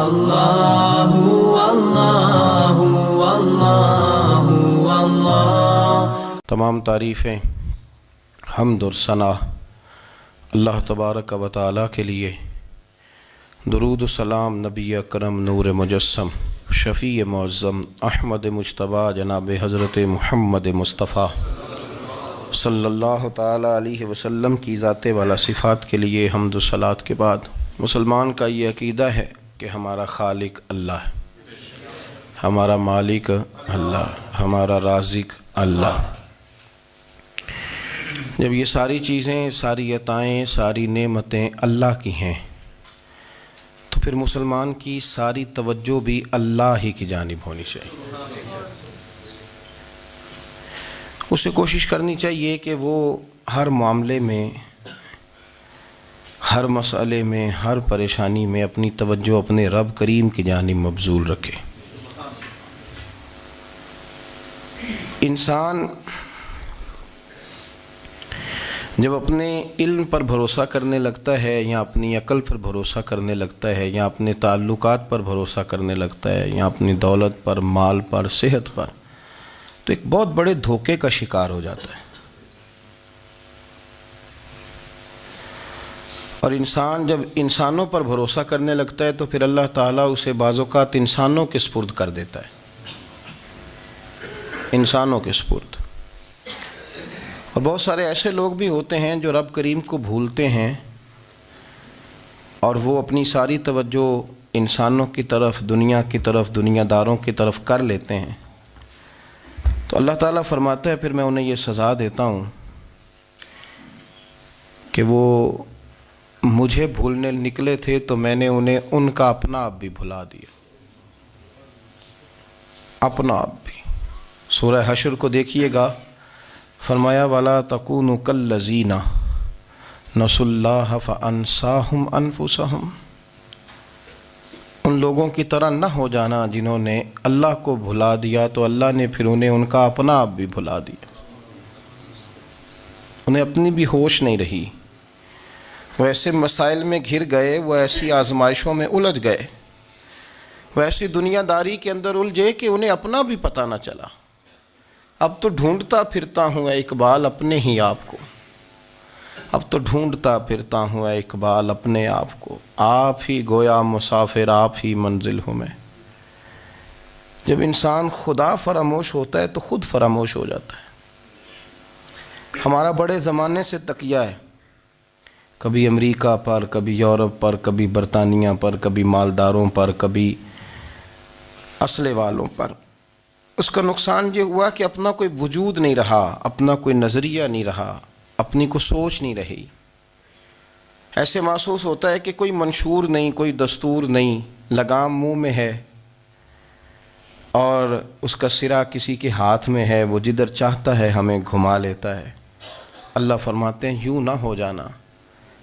اللہ اللہ اللہ اللہ۔ تمام تعریفیں، حمد اور ثنا اللہ تبارک و تعالیٰ کے لیے۔ درود و سلام نبی اکرم نور مجسم شفیع معظم احمد مجتبیٰ جناب حضرت محمد مصطفیٰ صلی اللہ تعالیٰ علیہ وسلم کی ذات والا صفات کے لیے حمد و صلات کے بعد مسلمان کا یہ عقیدہ ہے کہ ہمارا خالق اللہ ہے، ہمارا مالک اللہ، ہمارا رازق اللہ۔ جب یہ ساری چیزیں، ساری عطائیں، ساری نعمتیں اللہ کی ہیں تو پھر مسلمان کی ساری توجہ بھی اللہ ہی کی جانب ہونی چاہیے۔ اسے کوشش کرنی چاہیے کہ وہ ہر معاملے میں، ہر مسئلے میں، ہر پریشانی میں اپنی توجہ اپنے رب کریم کی جانب مبذول رکھے۔ انسان جب اپنے علم پر بھروسہ کرنے لگتا ہے یا اپنی عقل پر بھروسہ کرنے لگتا ہے یا اپنے تعلقات پر بھروسہ کرنے لگتا ہے یا اپنی دولت پر، مال پر، صحت پر، تو ایک بہت بڑے دھوکے کا شکار ہو جاتا ہے۔ اور انسان جب انسانوں پر بھروسہ کرنے لگتا ہے تو پھر اللہ تعالیٰ اسے بعض اوقات انسانوں کے سپرد کر دیتا ہے، انسانوں کے سپرد۔ اور بہت سارے ایسے لوگ بھی ہوتے ہیں جو رب کریم کو بھولتے ہیں اور وہ اپنی ساری توجہ انسانوں کی طرف، دنیا کی طرف، دنیا داروں کی طرف کر لیتے ہیں، تو اللہ تعالیٰ فرماتا ہے پھر میں انہیں یہ سزا دیتا ہوں کہ وہ مجھے بھولنے نکلے تھے تو میں نے انہیں ان کا اپنا آپ بھی بھلا دیا، اپنا آپ بھی۔ سورہ حشر کو دیکھیے گا، فرمایا وَلَا تَكُونُوا كَالَّذِينَ نَسُوا اللَّهَ فَأَنسَاهُمْ أَنفُسَهُمْ۔ ان لوگوں کی طرح نہ ہو جانا جنہوں نے اللہ کو بھلا دیا تو اللہ نے پھر انہیں ان کا اپنا آپ بھی بھلا دیا، انہیں اپنی بھی ہوش نہیں رہی۔ وہ ایسے مسائل میں گھر گئے، وہ ایسی آزمائشوں میں الجھ گئے، وہ ایسی دنیا داری کے اندر الجھے کہ انہیں اپنا بھی پتہ نہ چلا۔ اب تو ڈھونڈتا پھرتا ہوں اے اقبال اپنے ہی آپ کو، اب تو ڈھونڈتا پھرتا ہوں اے اقبال اپنے آپ کو، آپ ہی گویا مسافر، آپ ہی منزل ہوں میں۔ جب انسان خدا فراموش ہوتا ہے تو خود فراموش ہو جاتا ہے۔ ہمارا بڑے زمانے سے تکیہ ہے، کبھی امریکہ پر، کبھی یورپ پر، کبھی برطانیہ پر، کبھی مالداروں پر، کبھی اسلحے والوں پر۔ اس کا نقصان یہ ہوا کہ اپنا کوئی وجود نہیں رہا، اپنا کوئی نظریہ نہیں رہا، اپنی کوئی سوچ نہیں رہی۔ ایسے محسوس ہوتا ہے کہ کوئی منشور نہیں، کوئی دستور نہیں، لگام منہ میں ہے اور اس کا سرا کسی کے ہاتھ میں ہے، وہ جدھر چاہتا ہے ہمیں گھما لیتا ہے۔ اللہ فرماتے ہیں یوں نہ ہو جانا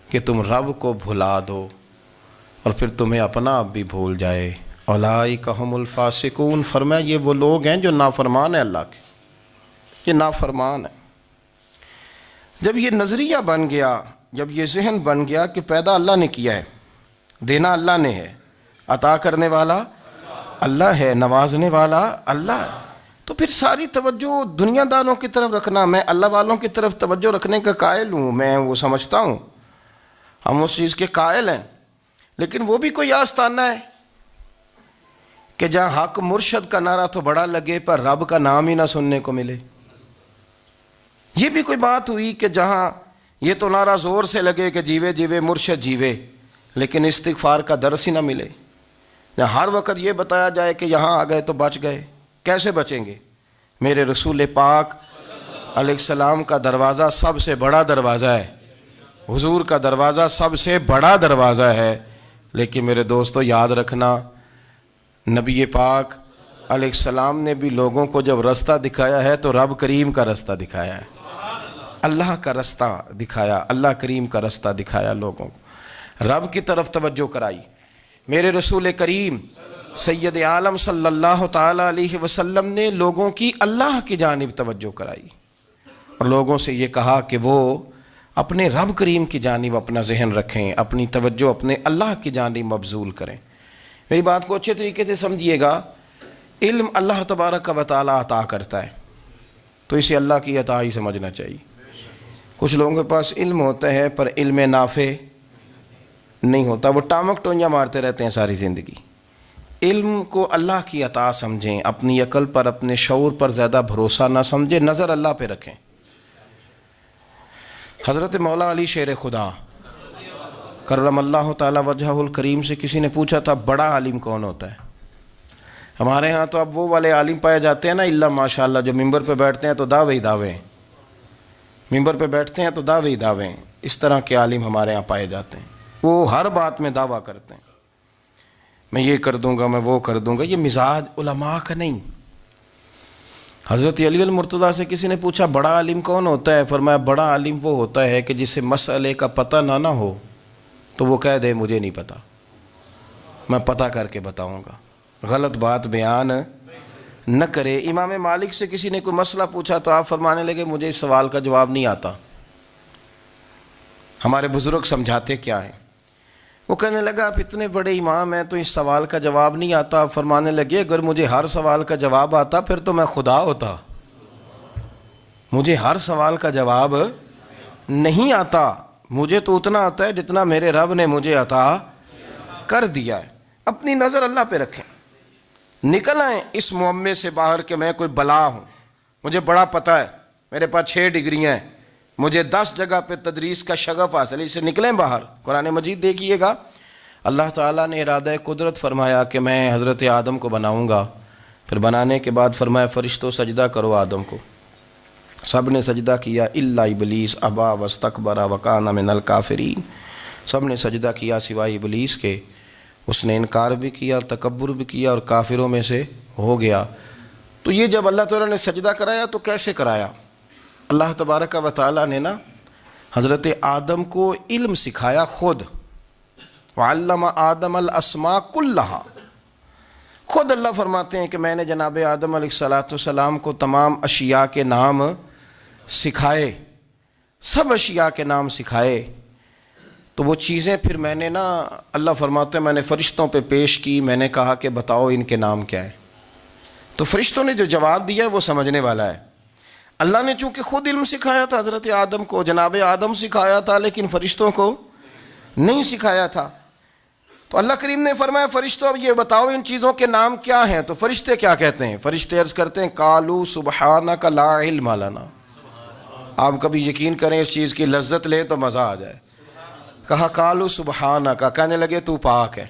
کہ تم رب کو بھلا دو اور پھر تمہیں اپنا آپ بھی بھول جائے۔ اولئک ھم الفاسقون، فرمایا یہ وہ لوگ ہیں جو نافرمان ہیں اللہ کے، یہ نافرمان ہے۔ جب یہ نظریہ بن گیا، جب یہ ذہن بن گیا کہ پیدا اللہ نے کیا ہے، دینا اللہ نے ہے، عطا کرنے والا اللہ ہے، نوازنے والا اللہ ہے، تو پھر ساری توجہ دنیا داروں کی طرف رکھنا، میں اللہ والوں کی طرف توجہ رکھنے کا قائل ہوں، میں وہ سمجھتا ہوں، ہم اس چیز کے قائل ہیں، لیکن وہ بھی کوئی آستانہ ہے کہ جہاں حق مرشد کا نعرہ تو بڑا لگے پر رب کا نام ہی نہ سننے کو ملے۔ یہ بھی کوئی بات ہوئی کہ جہاں یہ تو نعرہ زور سے لگے کہ جیوے جیوے مرشد جیوے، لیکن استغفار کا درس ہی نہ ملے۔ جہاں ہر وقت یہ بتایا جائے کہ یہاں آ گئے تو بچ گئے، کیسے بچیں گے؟ میرے رسول پاک علیہ السلام کا دروازہ سب سے بڑا دروازہ ہے، حضور کا دروازہ سب سے بڑا دروازہ ہے، لیکن میرے دوستو یاد رکھنا، نبی پاک علیہ السلام نے بھی لوگوں کو جب رستہ دکھایا ہے تو رب کریم کا رستہ دکھایا ہے، اللہ کا رستہ دکھایا، اللہ کریم کا رستہ دکھایا، لوگوں کو رب کی طرف توجہ کرائی۔ میرے رسول کریم سید عالم صلی اللہ تعالیٰ علیہ وسلم نے لوگوں کی اللہ کی جانب توجہ کرائی اور لوگوں سے یہ کہا کہ وہ اپنے رب کریم کی جانب اپنا ذہن رکھیں، اپنی توجہ اپنے اللہ کی جانب مبذول کریں۔ میری بات کو اچھے طریقے سے سمجھیے گا، علم اللہ تبارک و تعالیٰ عطا کرتا ہے، تو اسے اللہ کی عطا ہی سمجھنا چاہیے۔ کچھ لوگوں کے پاس علم ہوتا ہے پر علم نافع نہیں ہوتا، وہ ٹامک ٹونجا مارتے رہتے ہیں ساری زندگی۔ علم کو اللہ کی عطا سمجھیں، اپنی عقل پر اپنے شعور پر زیادہ بھروسہ نہ سمجھیں، نظر اللہ پہ رکھیں۔ حضرت مولا علی شیر خدا کرم اللہ تعالی وجہہ الکریم سے کسی نے پوچھا تھا بڑا عالم کون ہوتا ہے؟ ہمارے ہاں تو اب وہ والے عالم پائے جاتے ہیں نا، اللہ ماشاءاللہ، جو ممبر پہ بیٹھتے ہیں تو دعوے ہی دعوے، ممبر پہ بیٹھتے ہیں تو دعوے ہی دعوے، اس طرح کے عالم ہمارے ہاں پائے جاتے ہیں۔ وہ ہر بات میں دعویٰ کرتے ہیں، میں یہ کر دوں گا، میں وہ کر دوں گا۔ یہ مزاج علماء کا نہیں۔ حضرت علی المرتضیٰ سے کسی نے پوچھا بڑا عالم کون ہوتا ہے؟ فرمایا بڑا عالم وہ ہوتا ہے کہ جسے مسئلے کا پتہ نہ ہو تو وہ کہہ دے مجھے نہیں پتہ، میں پتہ کر کے بتاؤں گا، غلط بات بیان نہ کرے۔ امام مالک سے کسی نے کوئی مسئلہ پوچھا تو آپ فرمانے لگے مجھے اس سوال کا جواب نہیں آتا، ہمارے بزرگ سمجھاتے کیا ہیں؟ وہ کہنے لگا آپ اتنے بڑے امام ہیں تو اس سوال کا جواب نہیں آتا۔ آپ فرمانے لگے اگر مجھے ہر سوال کا جواب آتا پھر تو میں خدا ہوتا، مجھے ہر سوال کا جواب نہیں آتا، مجھے تو اتنا آتا ہے جتنا میرے رب نے مجھے عطا کر دیا ہے۔ اپنی نظر اللہ پہ رکھیں، نکل آئیں اس معمے سے باہر کہ میں کوئی بلا ہوں، مجھے بڑا پتہ ہے، میرے پاس 6 ڈگریاں ہیں، مجھے 10 جگہ پہ تدریس کا شغف حاصل ہے، اس سے نکلیں باہر۔ قرآن مجید دیکھیے گا، اللہ تعالیٰ نے ارادہ قدرت فرمایا کہ میں حضرت آدم کو بناؤں گا، پھر بنانے کے بعد فرمایا فرشتوں سجدہ کرو آدم کو، سب نے سجدہ کیا الا ابلیس ابا واستکبر وکان من الکافرین، سب نے سجدہ کیا سوائے ابلیس کے، اس نے انکار بھی کیا، تکبر بھی کیا اور کافروں میں سے ہو گیا۔ تو یہ جب اللہ تعالیٰ نے سجدہ کرایا تو کیسے کرایا؟ اللہ تبارک و تعالیٰ نے نا حضرت آدم کو علم سکھایا خود، وعلم آدم الاسماء کلہا، خود اللہ فرماتے ہیں کہ میں نے جناب آدم علیہ السلام کو تمام اشیاء کے نام سکھائے، سب اشیاء کے نام سکھائے۔ تو وہ چیزیں پھر میں نے نا، اللہ فرماتے ہیں میں نے فرشتوں پہ پیش کی، میں نے کہا کہ بتاؤ ان کے نام کیا ہے، تو فرشتوں نے جو جواب دیا وہ سمجھنے والا ہے۔ اللہ نے چونکہ خود علم سکھایا تھا حضرت آدم کو، جناب آدم سکھایا تھا، لیکن فرشتوں کو نہیں سکھایا تھا۔ تو اللہ کریم نے فرمایا فرشتوں اب یہ بتاؤ ان چیزوں کے نام کیا ہیں؟ تو فرشتے کیا کہتے ہیں؟ فرشتے عرض کرتے ہیں قالوا سبحانک لا علم لنا۔ آپ کبھی یقین کریں اس چیز کی لذت لیں تو مزہ آ جائے۔ کہا قالوا سبحانک، کہنے لگے تو پاک ہے،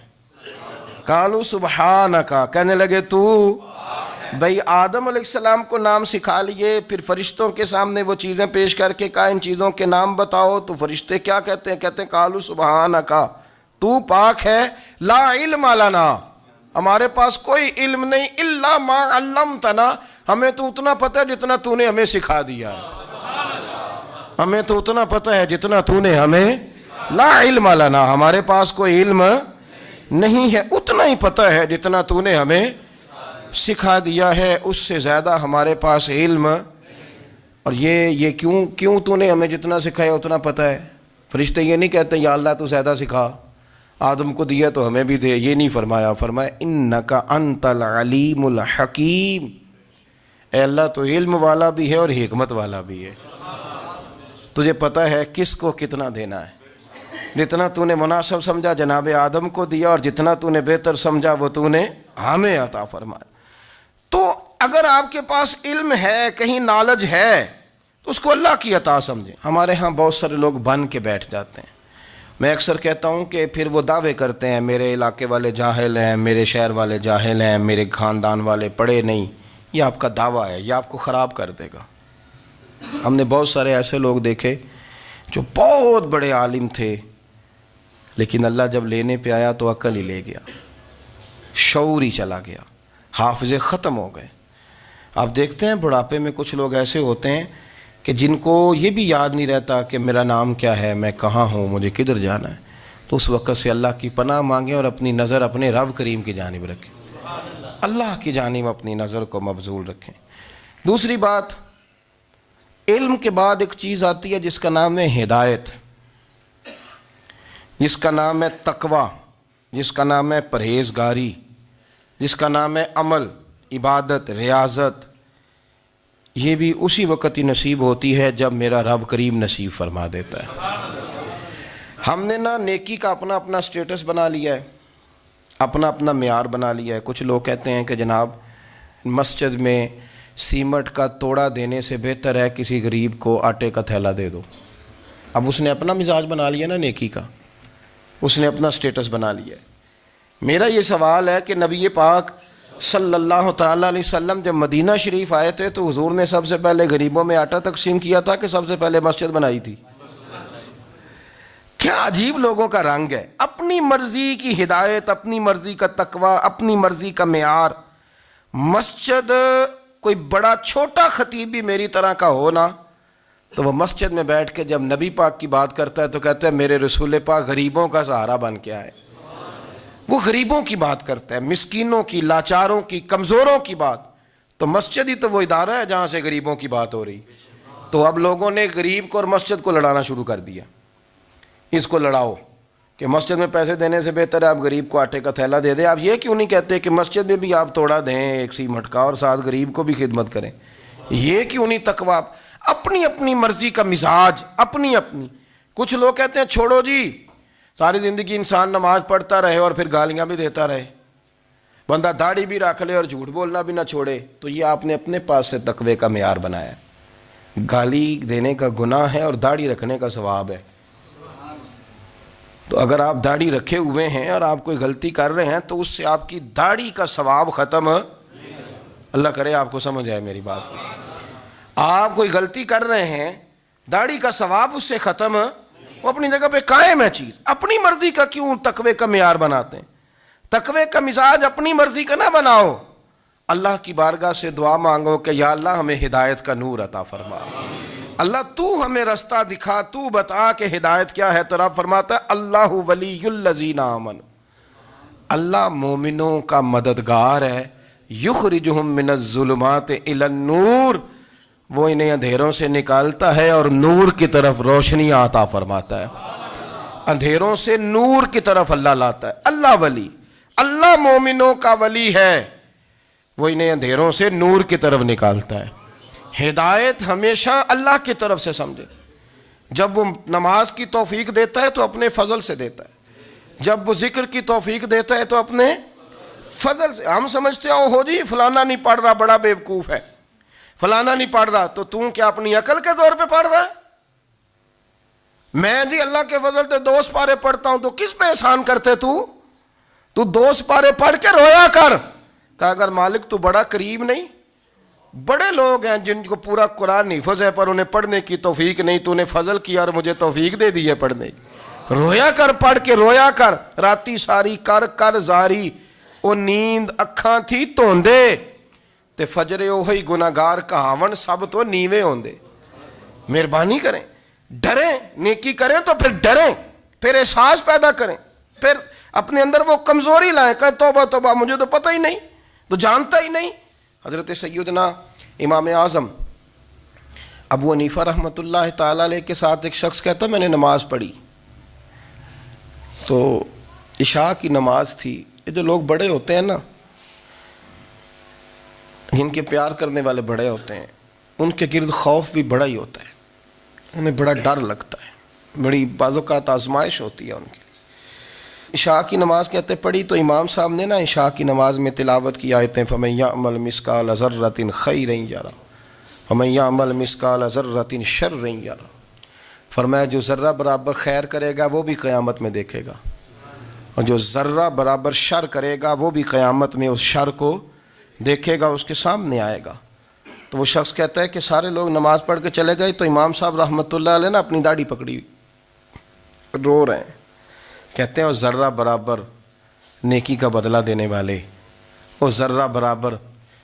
قالوا سبحانک، کہنے لگے تو، بھئی آدم علیہ السلام کو نام سکھا لیے، پھر فرشتوں کے سامنے وہ چیزیں پیش کر کے کہا ان چیزوں کے نام بتاؤ، تو فرشتے کیا کہتے ہیں؟ کہتے ہیں قالوا سبحانک، تو پاک ہے، لا علم لنا، ہمارے پاس کوئی علم نہیں، الا ما علمتنا، ہمیں تو اتنا پتہ ہے جتنا تو نے ہمیں سکھا دیا ہے، ہمیں تو اتنا پتہ ہے جتنا تو نے ہمیں، لا علم لنا، ہمارے پاس کوئی علم نہیں ہے، اتنا ہی پتہ ہے جتنا تو نے ہمیں سکھا دیا ہے، اس سے زیادہ ہمارے پاس علم۔ اور یہ کیوں تو نے ہمیں جتنا سکھایا اتنا پتہ ہے؟ فرشتے یہ نہیں کہتے یا اللہ تو زیادہ سکھا، آدم کو دیا تو ہمیں بھی دے، یہ نہیں فرمایا، فرمایا انکا انت العلیم الحکیم، اے اللہ تو علم والا بھی ہے اور حکمت والا بھی ہے، تجھے پتہ ہے کس کو کتنا دینا ہے، جتنا تو نے مناسب سمجھا جناب آدم کو دیا، اور جتنا تو نے بہتر سمجھا وہ تو نے ہمیں عطا فرمایا۔ تو اگر آپ کے پاس علم ہے، کہیں نالج ہے، تو اس کو اللہ کی عطا سمجھیں۔ ہمارے ہاں بہت سارے لوگ بن کے بیٹھ جاتے ہیں، میں اکثر کہتا ہوں کہ پھر وہ دعوے کرتے ہیں میرے علاقے والے جاہل ہیں، میرے شہر والے جاہل ہیں، میرے خاندان والے پڑھے نہیں۔ یہ آپ کا دعویٰ ہے، یہ آپ کو خراب کر دے گا۔ ہم نے بہت سارے ایسے لوگ دیکھے جو بہت بڑے عالم تھے، لیکن اللہ جب لینے پہ آیا تو عقل ہی لے گیا، شعور ہی چلا گیا، حافظے ختم ہو گئے۔ آپ دیکھتے ہیں بڑھاپے میں کچھ لوگ ایسے ہوتے ہیں کہ جن کو یہ بھی یاد نہیں رہتا کہ میرا نام کیا ہے، میں کہاں ہوں، مجھے کدھر جانا ہے۔ تو اس وقت سے اللہ کی پناہ مانگیں اور اپنی نظر اپنے رب کریم کی جانب رکھیں، اللہ کی جانب اپنی نظر کو مبذول رکھیں۔ دوسری بات، علم کے بعد ایک چیز آتی ہے جس کا نام ہے ہدایت، جس کا نام ہے تقویٰ، جس کا نام ہے پرہیزگاری، جس کا نام ہے عمل، عبادت، ریاضت، یہ بھی اسی وقت ہی نصیب ہوتی ہے جب میرا رب کریم نصیب فرما دیتا ہے۔ ہم نے نا نیکی کا اپنا اپنا سٹیٹس بنا لیا ہے، اپنا اپنا معیار بنا لیا ہے۔ کچھ لوگ کہتے ہیں کہ جناب مسجد میں سیمٹ کا توڑا دینے سے بہتر ہے کسی غریب کو آٹے کا تھیلا دے دو۔ اب اس نے اپنا مزاج بنا لیا نا نیکی کا، اس نے اپنا سٹیٹس بنا لیا ہے۔ میرا یہ سوال ہے کہ نبی پاک صلی اللہ تعالیٰ علیہ وسلم جب مدینہ شریف آئے تھے تو حضور نے سب سے پہلے غریبوں میں آٹا تقسیم کیا تھا کہ سب سے پہلے مسجد بنائی تھی؟ کیا عجیب لوگوں کا رنگ ہے، اپنی مرضی کی ہدایت، اپنی مرضی کا تقوی، اپنی مرضی کا معیار۔ مسجد کوئی بڑا چھوٹا خطیب بھی میری طرح کا ہو نا تو وہ مسجد میں بیٹھ کے جب نبی پاک کی بات کرتا ہے تو کہتا ہے میرے رسول پاک غریبوں کا سہارا بن کے آئے۔ وہ غریبوں کی بات کرتا ہے، مسکینوں کی، لاچاروں کی، کمزوروں کی بات۔ تو مسجد ہی تو وہ ادارہ ہے جہاں سے غریبوں کی بات ہو رہی۔ تو اب لوگوں نے غریب کو اور مسجد کو لڑانا شروع کر دیا، اس کو لڑاؤ کہ مسجد میں پیسے دینے سے بہتر ہے آپ غریب کو آٹے کا تھیلا دے دیں۔ آپ یہ کیوں نہیں کہتے کہ مسجد میں بھی آپ توڑا دیں ایک سیمٹ کا اور ساتھ غریب کو بھی خدمت کریں؟ یہ کیوں نہیں تقویٰ؟ اپنی اپنی مرضی کا مزاج، اپنی اپنی۔ کچھ لوگ کہتے ہیں چھوڑو جی، ساری زندگی انسان نماز پڑھتا رہے اور پھر گالیاں بھی دیتا رہے، بندہ داڑھی بھی رکھ لے اور جھوٹ بولنا بھی نہ چھوڑے۔ تو یہ آپ نے اپنے پاس سے تقوی کا معیار بنایا ہے۔ گالی دینے کا گناہ ہے اور داڑھی رکھنے کا ثواب ہے۔ تو اگر آپ داڑھی رکھے ہوئے ہیں اور آپ کوئی غلطی کر رہے ہیں تو اس سے آپ کی داڑھی کا ثواب ختم، اللہ کرے آپ کو سمجھ آئے میری بات کی۔ آپ کوئی غلطی کر رہے ہیں، داڑھی کا ثواب اس سے ختم، وہ اپنی جگہ پہ قائم ہے چیز۔ اپنی مرضی کا کیوں تقوی کا معیار بناتے ہیں؟ تقوی کا مزاج اپنی مرضی کا نہ بناؤ، اللہ کی بارگاہ سے دعا مانگو کہ یا اللہ ہمیں ہدایت کا نور عطا فرما، اللہ تو ہمیں رستہ دکھا، تو بتا کہ ہدایت کیا ہے۔ تو رب فرماتا ہے اللہ ولی الذین آمنوا، اللہ مومنوں کا مددگار ہے، یخرجہم من الظلمات الی النور، وہ انہیں اندھیروں سے نکالتا ہے اور نور کی طرف روشنی عطا فرماتا ہے۔ اندھیروں سے نور کی طرف اللہ لاتا ہے۔ اللہ ولی، اللہ مومنوں کا ولی ہے، وہ انہیں اندھیروں سے نور کی طرف نکالتا ہے۔ ہدایت ہمیشہ اللہ کی طرف سے سمجھے۔ جب وہ نماز کی توفیق دیتا ہے تو اپنے فضل سے دیتا ہے، جب وہ ذکر کی توفیق دیتا ہے تو اپنے فضل سے۔ ہم سمجھتے ہو جی فلانا نہیں پڑھ رہا بڑا بیوقوف ہے، فلانا نہیں پڑھ رہا، تو تم کیا اپنی عقل کے زور پہ پڑھ رہا ہے؟ میں جی اللہ کے فضل سے 2 سپارے پڑھتا ہوں، تو کس پہ احسان کرتے تو 2 سپارے پڑھ کے رویا کر۔ کہا اگر مالک تو بڑا قریب نہیں، بڑے لوگ ہیں جن کو پورا قرآن حفظ ہے پر انہیں پڑھنے کی توفیق نہیں، تو انہیں فضل کیا اور مجھے توفیق دے دی ہے پڑھنے کی۔ رویا کر، پڑھ کے رویا کر، راتی ساری کر کر زاری، او نیند اکھاں تھی توندے تے فجرے اوہی گناہگار کہاون سب تو نیوے ہوندے۔ مہربانی کریں، ڈریں، نیکی کریں تو پھر ڈریں، پھر احساس پیدا کریں، پھر اپنے اندر وہ کمزوری لائیں کہ توبہ توبہ مجھے تو پتہ ہی نہیں، تو جانتا ہی نہیں۔ حضرت سیدنا امام اعظم ابو حنیفہ رحمۃ اللہ تعالیٰ علیہ کے ساتھ ایک شخص کہتا میں نے نماز پڑھی، تو عشاء کی نماز تھی۔ یہ جو لوگ بڑے ہوتے ہیں نا، جن کے پیار کرنے والے بڑے ہوتے ہیں، ان کے گرد خوف بھی بڑا ہی ہوتا ہے، انہیں بڑا ڈر لگتا ہے، بڑی بعض اوقات آزمائش ہوتی ہے ان کی۔ عشاء کی نماز کہتے پڑھی تو امام صاحب نے نا عشاء کی نماز میں تلاوت کی آیتیں فَمَن يَعْمَلْ مِثْقَالَ ذَرَّةٍ خَيْرًا يَرَهُ وَمَن يَعْمَلْ مِثْقَالَ ذَرَّةٍ شَرًّا يَرَهُ، فرمایا جو ذرہ برابر خیر کرے گا وہ بھی قیامت میں دیکھے گا، اور جو ذرہ برابر شر کرے گا وہ بھی قیامت میں اس شر کو دیکھے گا، اس کے سامنے آئے گا۔ تو وہ شخص کہتا ہے کہ سارے لوگ نماز پڑھ کے چلے گئے تو امام صاحب رحمۃ اللہ علیہ نے اپنی داڑھی پکڑی، رو رہے ہیں، کہتے ہیں وہ ذرہ برابر نیکی کا بدلہ دینے والے، وہ ذرہ برابر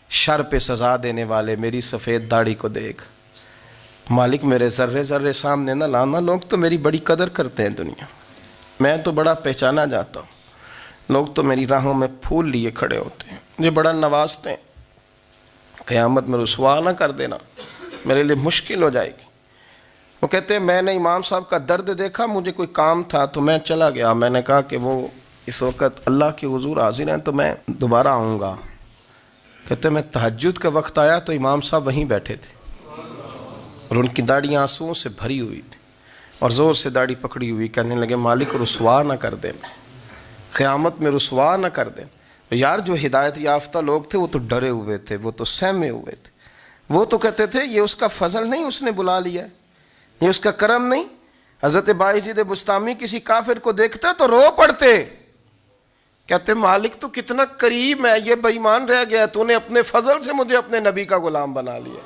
شر پہ سزا دینے والے میری سفید داڑھی کو دیکھ، مالک میرے ذرے ذرے سامنے نہ لانا، لوگ تو میری بڑی قدر کرتے ہیں دنیا، میں تو بڑا پہچانا جاتا ہوں، لوگ تو میری راہوں میں پھول لیے کھڑے ہوتے ہیں، مجھے بڑا نوازتے ہیں، قیامت میں رسوا نہ کر دینا، میرے لیے مشکل ہو جائے گی۔ وہ کہتے ہیں میں نے امام صاحب کا درد دیکھا، مجھے کوئی کام تھا تو میں چلا گیا، میں نے کہا کہ وہ اس وقت اللہ کے حضور حاضر ہیں تو میں دوبارہ آؤں گا. کہتے میں تہجد کا وقت آیا تو امام صاحب وہیں بیٹھے تھے اور ان کی داڑھی آنسوؤں سے بھری ہوئی تھی اور زور سے داڑھی پکڑی ہوئی. کہنے لگے مالک رسوا نہ کر دیں, قیامت میں رسوا نہ کر دیں. یار جو ہدایت یافتہ لوگ تھے وہ تو ڈرے ہوئے تھے, وہ تو سہمے ہوئے تھے. وہ تو کہتے تھے یہ اس کا فضل نہیں, اس نے بلا لیا, یہ اس کا کرم نہیں. حضرت باعزید بستامی کسی کافر کو دیکھتے تو رو پڑتے, کہتے مالک تو کتنا قریب ہے, یہ بے ایمان رہ گیا, تو نے اپنے فضل سے مجھے اپنے نبی کا غلام بنا لیا.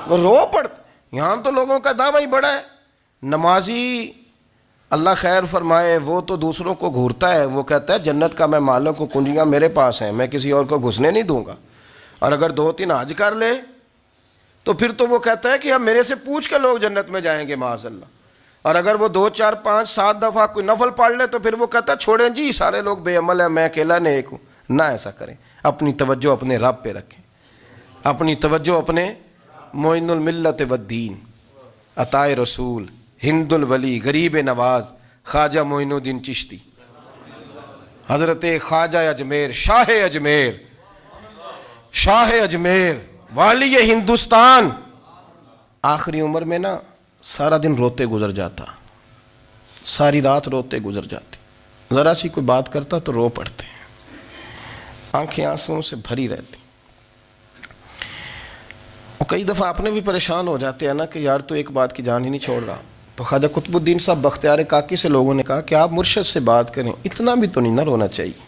وہ رو پڑتے. یہاں تو لوگوں کا دعویٰ ہی بڑا ہے. نمازی اللہ خیر فرمائے وہ تو دوسروں کو گھورتا ہے, وہ کہتا ہے جنت کا میں مالک ہوں, کنجیاں میرے پاس ہیں, میں کسی اور کو گھسنے نہیں دوں گا. اور اگر 2-3 حج کر لے تو پھر تو وہ کہتا ہے کہ اب میرے سے پوچھ کے لوگ جنت میں جائیں گے معاذ اللہ. اور اگر وہ 2 4 5 7 دفعہ کوئی نفل پڑھ لے تو پھر وہ کہتا ہے چھوڑیں جی سارے لوگ بے عمل ہیں, میں اکیلا نیک ہوں. نہ ایسا کریں, اپنی توجہ اپنے رب پہ رکھیں, اپنی توجہ اپنے معین الملت والدین, عطا رسول, ہند الولی, غریب نواز, خواجہ معین الدین چشتی, حضرت خواجہ اجمیر, شاہ اجمیر, والی ہندوستان. آخری عمر میں نا سارا دن روتے گزر جاتا, ساری رات روتے گزر جاتی. ذرا سی کوئی بات کرتا تو رو پڑتے, آنکھیں آنسوؤں سے بھری رہتی. کئی دفعہ اپنے بھی پریشان ہو جاتے ہیں نا کہ یار تو ایک بات کی جان ہی نہیں چھوڑ رہا. تو خواجہ قطب الدین صاحب بختیار کاکی سے لوگوں نے کہا کہ آپ مرشد سے بات کریں, اتنا بھی تو نہیں نہ رونا چاہیے,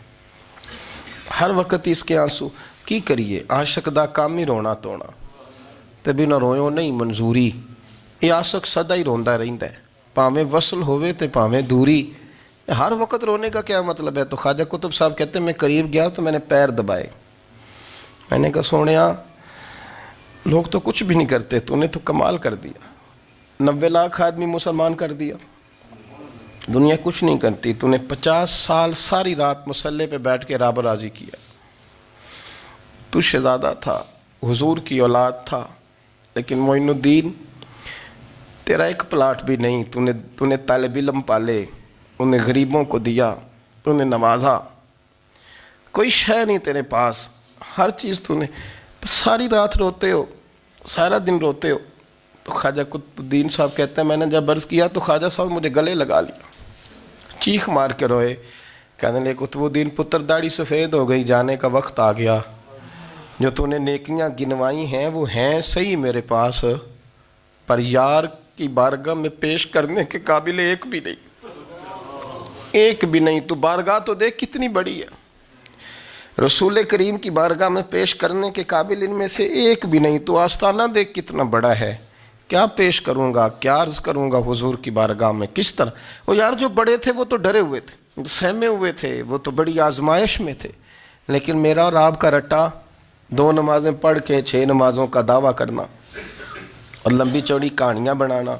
ہر وقت اس کے آنسو کی کریے. عاشق دا کام ہی رونا تونا, تے بھی نہ رویو نہیں منظوری. یہ عاشق سدا ہی روندا رہندا ہے, پاویں وصل ہوئے تے پاویں دوری. ہر وقت رونے کا کیا مطلب ہے؟ تو خواجہ قطب صاحب کہتے ہیں میں قریب گیا تو میں نے پیر دبائے, میں نے کہا سونیا لوگ تو کچھ بھی نہیں کرتے, تو نے تو کمال کر دیا. 90 لاکھ آدمی مسلمان کر دیا, دنیا کچھ نہیں کرتی. تو نے 50 سال ساری رات مصلے پہ بیٹھ کے رب راضی کیا. تو شہزادہ تھا, حضور کی اولاد تھا, لیکن معین الدین تیرا ایک پلاٹ بھی نہیں. تو نے طالب علم پالے, انہیں غریبوں کو دیا, تو نے نوازا, کوئی شے نہیں تیرے پاس, ہر چیز تو نے. ساری رات روتے ہو, سارا دن روتے ہو. تو خواجہ قطب الدین صاحب کہتے ہیں میں نے جب عرض کیا تو خواجہ صاحب مجھے گلے لگا لیا, چیخ مار کے روئے. کہنے لگے قطب الدین پتر داڑھی سفید ہو گئی, جانے کا وقت آ گیا. جو تو نے نیکیاں گنوائی ہیں وہ ہیں صحیح میرے پاس, پر یار کی بارگاہ میں پیش کرنے کے قابل ایک بھی نہیں. تو بارگاہ تو دیکھ کتنی بڑی ہے, رسول کریم کی بارگاہ میں پیش کرنے کے قابل ان میں سے ایک بھی نہیں. تو آستانہ دیکھ کتنا بڑا ہے, کیا پیش کروں گا, کیا عرض کروں گا حضور کی بارگاہ میں, کس طرح. وہ یار جو بڑے تھے وہ تو ڈرے ہوئے تھے, سہمے ہوئے تھے, وہ تو بڑی آزمائش میں تھے. لیکن میرا اور آپ کا رٹا 2 نمازیں پڑھ کے 6 نمازوں کا دعویٰ کرنا اور لمبی چوڑی کہانیاں بنانا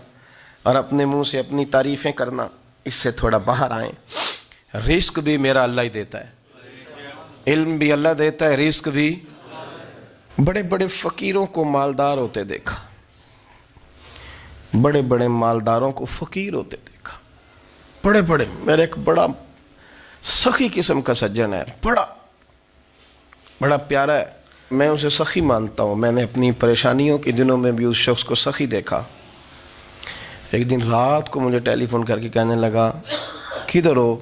اور اپنے منہ سے اپنی تعریفیں کرنا, اس سے تھوڑا باہر آئیں. رزق بھی میرا اللہ ہی دیتا ہے, علم بھی اللہ دیتا ہے, رزق بھی. بڑے بڑے فقیروں کو مالدار ہوتے دیکھا, بڑے بڑے مالداروں کو فقیر ہوتے دیکھا. بڑے بڑے, میرے ایک بڑا سخی قسم کا سجن ہے, بڑا پیارا ہے, میں اسے سخی مانتا ہوں. میں نے اپنی پریشانیوں کے دنوں میں بھی اس شخص کو سخی دیکھا. ایک دن رات کو مجھے ٹیلی فون کر کے کہنے لگا کدھر ہو؟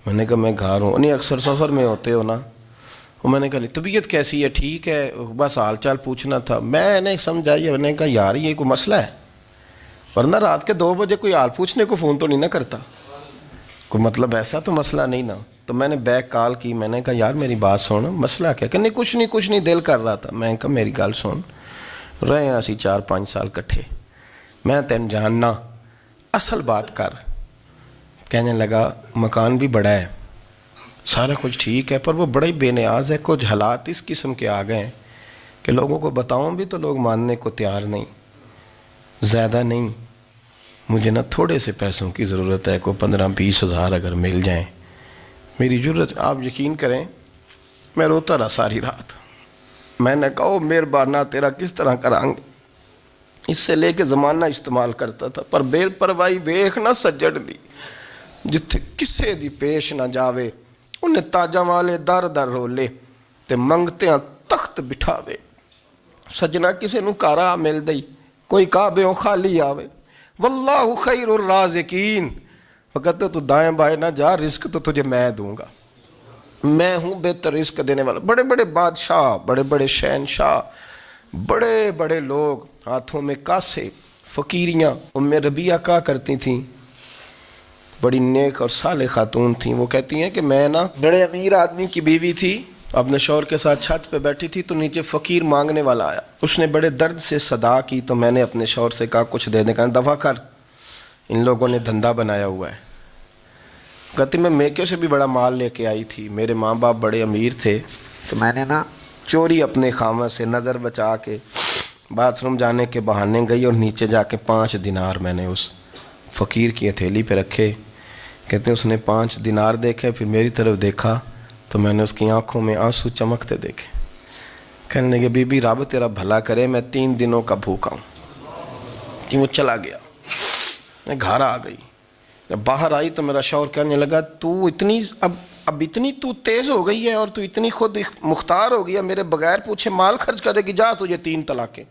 میں نے کہا میں گھر ہوں. نہیں اکثر سفر میں ہوتے ہو نا؟ اور میں نے کہا طبیعت کیسی ہے؟ ٹھیک ہے, بس حال چال پوچھنا تھا. میں نے سمجھائی, میں نے کہا یار یہ کوئی مسئلہ ہے, ورنہ رات کے 2 بجے کوئی حال پوچھنے کو فون تو نہیں نہ کرتا, کوئی مطلب ایسا تو مسئلہ نہیں نا. تو میں نے بیک کال کی, میں نے کہا یار میری بات سن, مسئلہ کیا؟ کہ نہیں کچھ نہیں دل کر رہا تھا. میں نے کہا میری گل سن, رہے ہیں اسی 4-5 سال کٹھے, میں تین جاننا, اصل بات کر. کہنے لگا مکان بھی بڑا ہے, سارا کچھ ٹھیک ہے, پر وہ بڑا ہی بے نیاز ہے. کچھ حالات اس قسم کے آ گئے ہیں کہ لوگوں کو بتاؤں بھی تو لوگ ماننے کو تیار نہیں. زیادہ نہیں, مجھے نا تھوڑے سے پیسوں کی ضرورت ہے, کوئی 15-20 ہزار اگر مل جائیں میری ضرورت. آپ یقین کریں میں روتا رہا ساری رات. میں نے کہا مہربانہ تیرا کس طرح کریں گے, اس سے لے کے زمانہ استعمال کرتا تھا, پر بے پرواہی ویکھ نہ سجڑ دی, جتھے کسے دی پیش نہ جاوے انہیں تاجاں والے در در رولے تے منگتے ہیں تخت بٹھاوے. سجنا کسے نو کارا مل دئی کوئی کعبے خالی آوے. واللہ خیر الرازقین. وہ کہتے تو دائیں بائیں نہ جا، رزق تو تجھے میں دوں گا، میں ہوں بہتر رزق دینے والا. بڑے بڑے بادشاہ، بڑے بڑے شہنشاہ، بڑے بڑے لوگ، ہاتھوں میں کاسے، فقیریاں. ام ربیعہ کہا کرتی تھیں، بڑی نیک اور صالح خاتون تھیں. وہ کہتی ہیں کہ میں نا بڑے امیر آدمی کی بیوی تھی، اپنے شوہر کے ساتھ چھت پہ بیٹھی تھی تو نیچے فقیر مانگنے والا آیا. اس نے بڑے درد سے صدا کی تو میں نے اپنے شوہر سے کہا کچھ دے دیں. کہا دفع کر، ان لوگوں نے دھندا بنایا ہوا ہے. کہتی میں میکے سے بھی بڑا مال لے کے آئی تھی، میرے ماں باپ بڑے امیر تھے تو میں نے نا چوری اپنے خامہ سے نظر بچا کے باتھ روم جانے کے بہانے گئی اور نیچے جا کے 5 دینار میں نے اس فقیر کی ہتھیلی پہ رکھے. کہتے اس نے 5 دینار دیکھے، پھر میری طرف دیکھا تو میں نے اس کی آنکھوں میں آنسو چمکتے دیکھے. کہنے لگے بی بی رب تیرا بھلا کرے، میں 3 دنوں کا بھوکا ہوں. کہ وہ چلا گیا. میں گھر آ گئی، جب باہر آئی تو میرا شوہر کہنے لگا تو اتنی اب اتنی تو تیز ہو گئی ہے اور تو اتنی خود مختار ہو گئی ہے، میرے بغیر پوچھے مال خرچ کرے گی، جا تجھے 3 طلاقیں.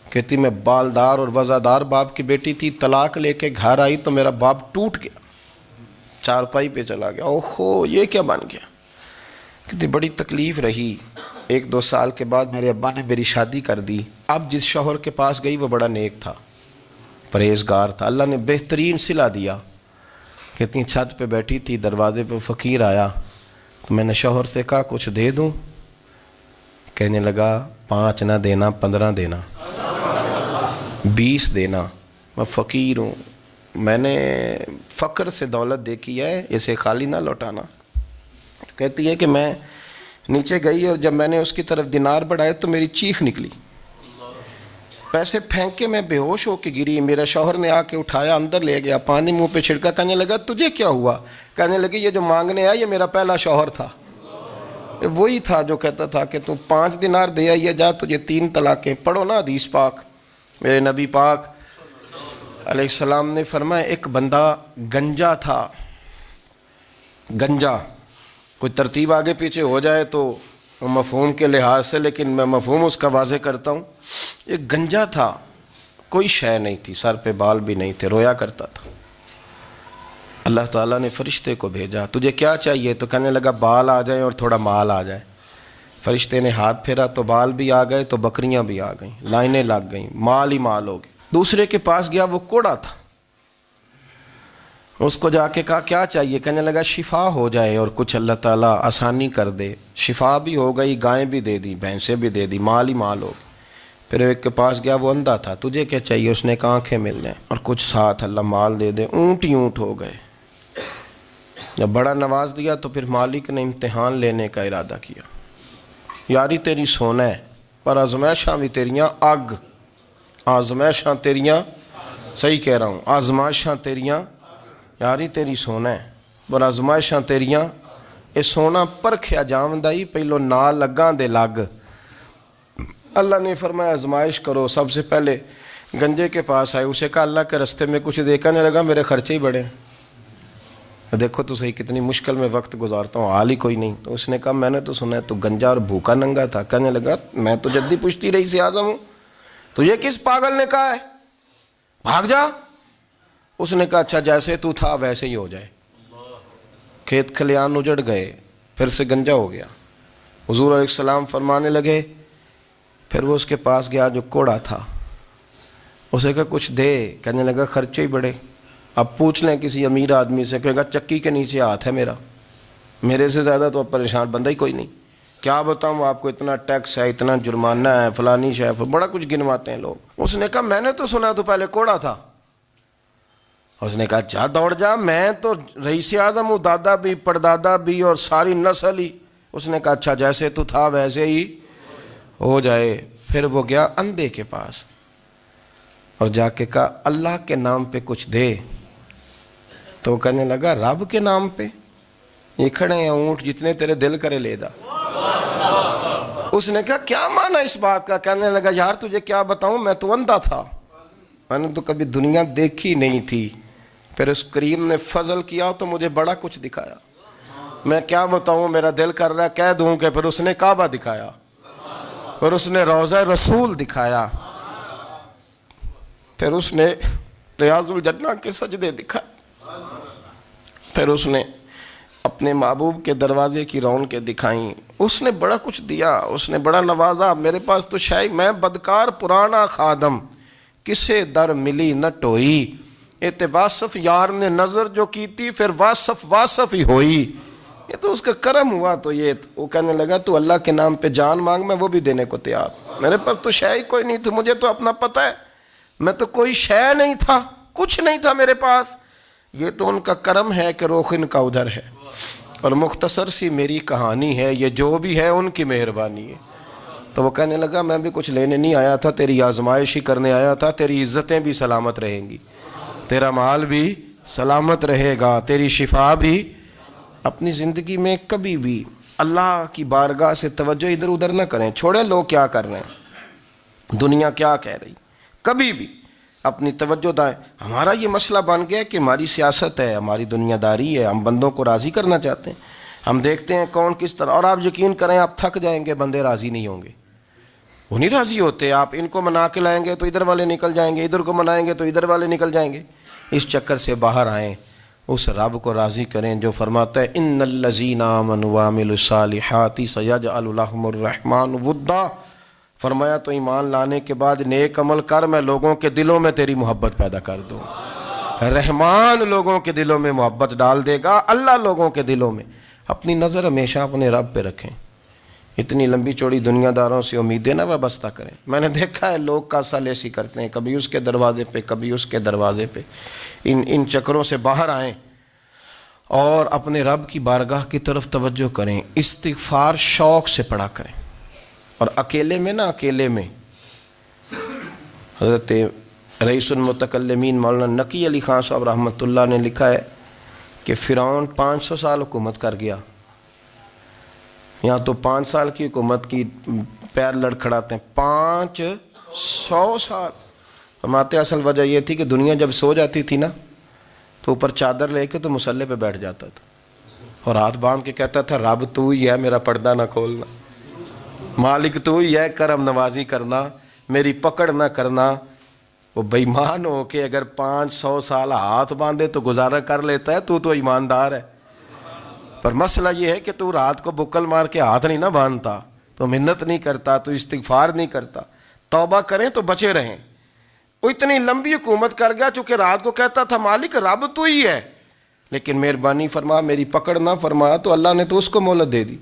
کہتی میں بالدار اور وزادار باپ کی بیٹی تھی، طلاق لے کے گھر آئی تو میرا باپ ٹوٹ گیا، چارپائی پہ چلا گیا. اوہو یہ کیا بن گیا. کہتی بڑی تکلیف رہی. 1-2 سال کے بعد میرے ابا نے میری شادی کر دی. اب جس شوہر کے پاس گئی وہ بڑا نیک تھا، پرہیزگار تھا، اللہ نے بہترین صلہ دیا. کہتی چھت پہ بیٹھی تھی، دروازے پہ فقیر آیا تو میں نے شوہر سے کہا کچھ دے دوں. کہنے لگا 5 نہ دینا، 15 دینا، 20 دینا. میں فقیر ہوں، میں نے فقر سے دولت دیکھی ہے، اسے خالی نہ لوٹانا. کہتی ہے کہ میں نیچے گئی اور جب میں نے اس کی طرف دینار بڑھائے تو میری چیخ نکلی، پیسے پھینک کے میں بے ہوش ہو کے گری. میرا شوہر نے آ کے اٹھایا، اندر لے گیا، پانی منہ پہ چھڑکا. کہنے لگا تجھے کیا ہوا؟ کہنے لگی یہ جو مانگنے آیا یہ میرا پہلا شوہر تھا، وہی تھا جو کہتا تھا کہ تو 5 دینار دے آئیے، جا تجھے 3 طلاقیں. پڑھو نا حدیث پاک. میرے نبی پاک علیہ السلام نے فرمایا ایک بندہ گنجا تھا. گنجا کوئی ترتیب آگے پیچھے ہو جائے تو مفہوم کے لحاظ سے، لیکن میں مفہوم اس کا واضح کرتا ہوں. ایک گنجا تھا، کوئی شے نہیں تھی، سر پہ بال بھی نہیں تھے، رویا کرتا تھا. اللہ تعالیٰ نے فرشتے کو بھیجا، تجھے کیا چاہیے؟ تو کہنے لگا بال آ جائیں اور تھوڑا مال آ جائے. فرشتے نے ہاتھ پھیرا تو بال بھی آ گئے تو بکریاں بھی آ گئیں، لائنیں لگ گئیں، مال ہی مال ہو گئے. دوسرے کے پاس گیا، وہ کوڑا تھا. اس کو جا کے کہا کیا چاہیے؟ کہنے لگا شفا ہو جائے اور کچھ اللہ تعالیٰ آسانی کر دے. شفا بھی ہو گئی، گائیں بھی دے دی، بھینسیں بھی دے دی، مال ہی مال ہو گئے. پھر ایک کے پاس گیا، وہ اندھا تھا، تجھے کیا چاہیے؟ اس نے کہا آنکھیں مل جائیں اور کچھ ساتھ اللہ مال دے دے. اونٹ ہی اونٹ ہو گئے. جب بڑا نواز دیا تو پھر مالک نے امتحان لینے کا ارادہ کیا. یاری تیری سونا ہے پر آزمائشاں بھی تیریاں اگ. آزمائشاں تیریاں، صحیح کہہ رہا ہوں، آزمائشاں تیریاں، یاری تیری سونا ہے پر آزمائشاں تیریاں. یہ سونا پرکھیا جامدائی پہلو نال لگاں دے لگ. اللہ نے فرمایا آزمائش کرو. سب سے پہلے گنجے کے پاس آئے، اسے کہا اللہ کے رستے میں کچھ دیکھنے لگا، میرے خرچے ہی بڑے. دیکھو تو صحیح کتنی مشکل میں وقت گزارتا ہوں، حال ہی کوئی نہیں. تو اس نے کہا میں نے تو سنا ہے تو گنجا اور بھوکا ننگا تھا. کہنے لگا میں تو جدی پشتی رئیس اعظم ہوں، تو یہ کس پاگل نے کہا ہے بھاگ جا؟ اس نے کہا اچھا جیسے تو تھا ویسے ہی ہو جائے. کھیت کھلیان اجڑ گئے، پھر سے گنجا ہو گیا. حضور علیہ السلام فرمانے لگے. پھر وہ اس کے پاس گیا جو کوڑا تھا، اسے کہا کچھ دے. کہنے لگا خرچے ہی بڑے. اب پوچھ لیں کسی امیر آدمی سے، کہے گا چکی کے نیچے ہاتھ ہے میرا، میرے سے زیادہ تو اب پریشان بندہ ہی کوئی نہیں. کیا بتاؤں آپ کو، اتنا ٹیکس ہے، اتنا جرمانہ ہے، فلانی شے، بڑا کچھ گنواتے ہیں لوگ. اس نے کہا میں نے تو سنا تو پہلے کوڑا تھا. اس نے کہا جا دوڑ جا، میں تو رئیس اعظم ہوں، دادا بھی پردادا بھی اور ساری نسل ہی. اس نے کہا اچھا جیسے تو تھا ویسے ہی ہو جائے. پھر وہ گیا اندھے کے پاس اور جا کے کہا اللہ کے نام پہ کچھ دے. تو کہنے لگا رب کے نام پہ؟ یہ کھڑے ہیں اونٹ، جتنے تیرے دل کرے لے جا. اس نے کہا کیا معنی اس بات کا؟ کہنے لگا یار تجھے کیا بتاؤں، میں تو اندھا تھا، میں نے تو کبھی دنیا دیکھی نہیں تھی. پھر اس کریم نے فضل کیا تو مجھے بڑا کچھ دکھایا. میں کیا بتاؤں, میرا دل کر رہا ہے کہہ دوں کہ پھر اس نے کعبہ دکھایا, پھر اس نے روضہ رسول دکھایا, پھر اس نے ریاض الجنہ کے سجدے دکھائے, پھر اس نے اپنے محبوب کے دروازے کی رونقیں دکھائیں. اس نے بڑا کچھ دیا, اس نے بڑا نوازا. میرے پاس تو شاید میں بدکار پرانا خادم, کسے در ملی نہ ٹوئی, اے واصف یار نے نظر جو کی تھی پھر واصف ہی ہوئی. یہ تو اس کا کرم ہوا. تو یہ وہ کہنے لگا تو اللہ کے نام پہ جان مانگ, میں وہ بھی دینے کو تیار. میرے پاس تو شے کوئی نہیں تھی, مجھے تو اپنا پتہ ہے, میں تو کوئی شے نہیں تھا, کچھ نہیں تھا میرے پاس. یہ تو ان کا کرم ہے کہ رخ ان کا ادھر ہے, اور مختصر سی میری کہانی ہے, یہ جو بھی ہے ان کی مہربانی ہے. تو وہ کہنے لگا میں بھی کچھ لینے نہیں آیا تھا, تیری آزمائش ہی کرنے آیا تھا. تیری عزتیں بھی سلامت رہیں گی, تیرا مال بھی سلامت رہے گا, تیری شفا بھی. اپنی زندگی میں کبھی بھی اللہ کی بارگاہ سے توجہ ادھر ادھر نہ کریں. چھوڑیں لوگ کیا کر رہے ہیں, دنیا کیا کہہ رہی, کبھی بھی اپنی توجہ دائیں. ہمارا یہ مسئلہ بن گیا کہ ہماری سیاست ہے, ہماری دنیا داری ہے, ہم بندوں کو راضی کرنا چاہتے ہیں. ہم دیکھتے ہیں کون کس طرح, اور آپ یقین کریں آپ تھک جائیں گے, بندے راضی نہیں ہوں گے, وہ نہیں راضی ہوتے. آپ ان کو منا کے لائیں گے تو ادھر والے نکل جائیں گے, ادھر کو منائیں گے تو ادھر والے نکل جائیں گے. اس چکر سے باہر آئیں, اس رب کو راضی کریں جو فرماتا ہے ان الذین آمنوا وعملوا الصالحات سیجعل لهم الرحمن ودا. فرمایا تو ایمان لانے کے بعد نیک عمل کر, میں لوگوں کے دلوں میں تیری محبت پیدا کر دوں. رحمان لوگوں کے دلوں میں محبت ڈال دے گا, اللہ لوگوں کے دلوں میں. اپنی نظر ہمیشہ اپنے رب پہ رکھیں. اتنی لمبی چوڑی دنیا داروں سے امیدیں نہ وابستہ کریں. میں نے دیکھا ہے لوگ کا سالیسی کرتے ہیں, کبھی اس کے دروازے پہ کبھی اس کے دروازے پہ. ان چکروں سے باہر آئیں اور اپنے رب کی بارگاہ کی طرف توجہ کریں. استغفار شوق سے پڑھا کریں, اور اکیلے میں نا, اکیلے میں. حضرت رئیس المتکلمین مولانا نقی علی خان صاحب رحمۃ اللہ نے لکھا ہے کہ فرعون 500 سال حکومت کر گیا. یہاں تو 5 سال کی حکومت کی پیر لڑکھڑاتے ہیں, 500 سال. فرماتے اصل وجہ یہ تھی کہ دنیا جب سو جاتی تھی نا تو اوپر چادر لے کے تو مصلے پہ بیٹھ جاتا تھا, اور ہاتھ باندھ کے کہتا تھا رب تو ہی ہے, میرا پردہ نہ کھولنا, مالک تو ہی ہے, کرم نوازی کرنا, میری پکڑ نہ کرنا. وہ بے ایمان ہو کے اگر 500 سال ہاتھ باندھے تو گزارا کر لیتا ہے, تو ایماندار ہے. پر مسئلہ یہ ہے کہ تو رات کو بکل مار کے ہاتھ نہیں نہ باندھتا, تو منت نہیں کرتا, تو استغفار نہیں کرتا. توبہ کریں تو بچے رہیں. وہ اتنی لمبی حکومت کر گیا چونکہ رات کو کہتا تھا مالک رب تو ہی ہے, لیکن مہربانی فرما, میری پکڑ نہ فرما, تو اللہ نے تو اس کو مہلت دے دی.